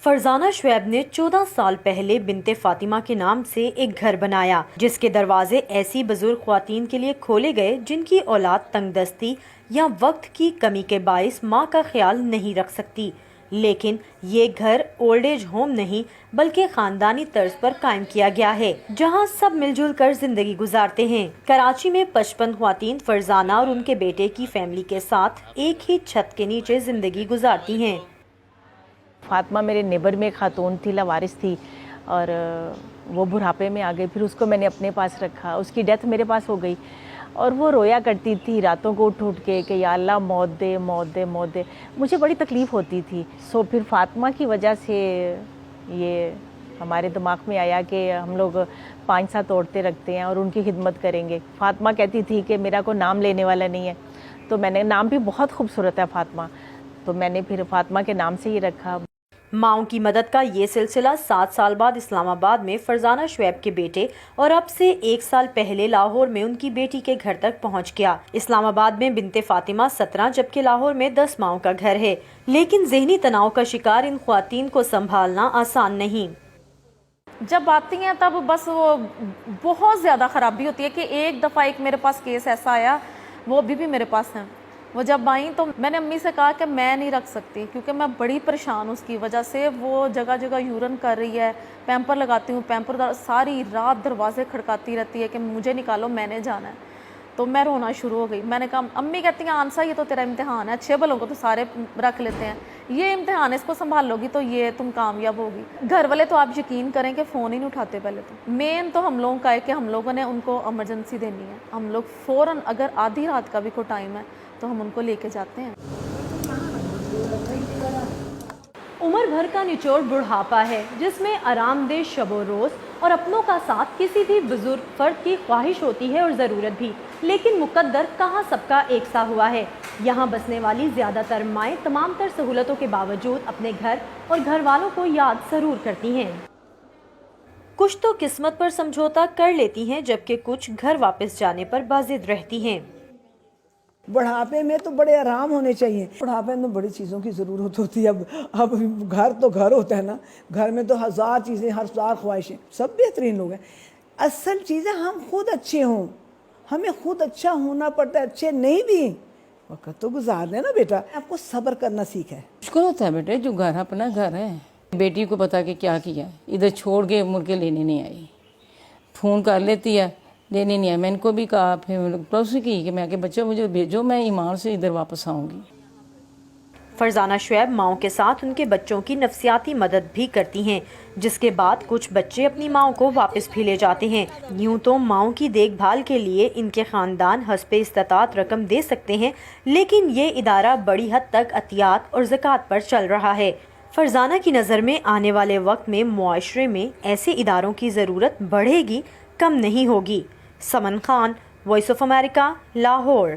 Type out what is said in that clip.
فرزانہ شعیب نے 14 سال پہلے بنت فاطمہ کے نام سے ایک گھر بنایا جس کے دروازے ایسی بزرگ خواتین کے لیے کھولے گئے جن کی اولاد تنگ دستی یا وقت کی کمی کے باعث ماں کا خیال نہیں رکھ سکتی، لیکن یہ گھر اولڈ ایج ہوم نہیں بلکہ خاندانی طرز پر قائم کیا گیا ہے جہاں سب مل جل کر زندگی گزارتے ہیں۔ کراچی میں 55 خواتین فرزانہ اور ان کے بیٹے کی فیملی کے ساتھ ایک ہی چھت کے نیچے زندگی گزارتی ہیں۔ فاطمہ میرے نیبر میں ایک خاتون تھی، لاوارث تھی، اور وہ بڑھاپے میں آ گئی، پھر اس کو میں نے اپنے پاس رکھا، اس کی ڈیتھ میرے پاس ہو گئی، اور وہ رویا کرتی تھی راتوں کو اٹھ اٹھ کے کہ یا اللہ موت دے موت دے موت دے، مجھے بڑی تکلیف ہوتی تھی۔ پھر فاطمہ کی وجہ سے یہ ہمارے دماغ میں آیا کہ ہم لوگ 5-7 عورتیں رکھتے ہیں اور ان کی خدمت کریں گے۔ فاطمہ کہتی تھی کہ میرا کوئی نام لینے والا نہیں ہے، تو میں نے نام بھی بہت خوبصورت ہے فاطمہ، تو میں نے پھر فاطمہ کے نام سے ہی رکھا۔ ماؤں کی مدد کا یہ سلسلہ 7 سال بعد اسلام آباد میں فرزانہ شعیب کے بیٹے اور اب سے 1 سال پہلے لاہور میں ان کی بیٹی کے گھر تک پہنچ گیا۔ اسلام آباد میں بنت فاطمہ 17 جبکہ لاہور میں 10 ماؤں کا گھر ہے، لیکن ذہنی تناؤ کا شکار ان خواتین کو سنبھالنا آسان نہیں۔ جب آتی ہیں تب بس وہ بہت زیادہ خرابی ہوتی ہے کہ ایک دفعہ ایک میرے پاس کیس ایسا آیا، وہ ابھی بھی میرے پاس ہیں۔ وہ جب آئیں تو میں نے امی سے کہا کہ میں نہیں رکھ سکتی کیونکہ میں بڑی پریشان اس کی وجہ سے، وہ جگہ جگہ یورن کر رہی ہے، پیمپر لگاتی ہوں، پیمپر ساری رات دروازے کھڑکاتی رہتی ہے کہ مجھے نکالو میں نے جانا ہے، تو میں رونا شروع ہو گئی۔ میں نے کہا امی کہتی ہیں آنسا یہ تو تیرا امتحان ہے، اچھے بھلوں کو تو سارے رکھ لیتے ہیں، یہ امتحان اس کو سنبھال لو گی تو یہ تم کامیاب ہوگی۔ گھر والے تو آپ یقین کریں کہ فون ہی نہیں اٹھاتے پہلے تو۔ مین تو ہم لوگوں کا ہے کہ ہم لوگوں نے ان کو ایمرجنسی دینی ہے، ہم لوگ فوراً اگر آدھی رات کا بھی کوئی ٹائم ہے تو ہم ان کو لے کے جاتے ہیں۔ عمر بھر کا نچوڑ بڑھاپا ہے جس میں آرام دہ شب و روز اور اپنوں کا ساتھ کسی بھی بزرگ فرد کی خواہش ہوتی ہے اور ضرورت بھی، لیکن مقدر کہاں سب کا ایک سا ہوا ہے۔ یہاں بسنے والی زیادہ تر مائیں تمام تر سہولتوں کے باوجود اپنے گھر اور گھر والوں کو یاد ضرور کرتی ہیں۔ کچھ تو قسمت پر سمجھوتا کر لیتی ہیں جبکہ کچھ گھر واپس جانے پر باضد رہتی ہیں۔ بڑھاپے میں تو بڑے آرام ہونے چاہیے، بڑھاپے میں بڑی چیزوں کی ضرورت ہوتی ہے۔ اب گھر تو گھر ہوتا ہے نا، گھر میں تو 1000 چیزیں، 1000 خواہشیں، سب بہترین لوگ ہیں۔ اصل چیز ہے ہم خود اچھے ہوں، ہمیں خود اچھا ہونا پڑتا ہے، اچھے نہیں بھی وقت تو گزار دیں نا بیٹا۔ آپ کو صبر کرنا سیکھا ہے۔ مشکل ہوتا ہے بیٹے، جو گھر اپنا گھر ہے۔ بیٹی کو پتا کہ کیا کیا، ادھر چھوڑ کے مڑ کے لینے نہیں آئی، فون کر لیتی ہے لینے نہیں آئی۔ میں ان کو بھی کہا، پھر پڑوسی کی کہ میں کہ بچوں مجھے بھیجو، میں ایمان سے ادھر واپس آؤں گی۔ فرزانہ شعیب ماؤں کے ساتھ ان کے بچوں کی نفسیاتی مدد بھی کرتی ہیں، جس کے بعد کچھ بچے اپنی ماؤں کو واپس بھی لے جاتے ہیں۔ یوں تو ماؤں کی دیکھ بھال کے لیے ان کے خاندان حسب استطاعت رقم دے سکتے ہیں، لیکن یہ ادارہ بڑی حد تک عطیات اور زکوٰۃ پر چل رہا ہے۔ فرزانہ کی نظر میں آنے والے وقت میں معاشرے میں ایسے اداروں کی ضرورت بڑھے گی، کم نہیں ہوگی۔ Saman Khan, voice of America, Lahore.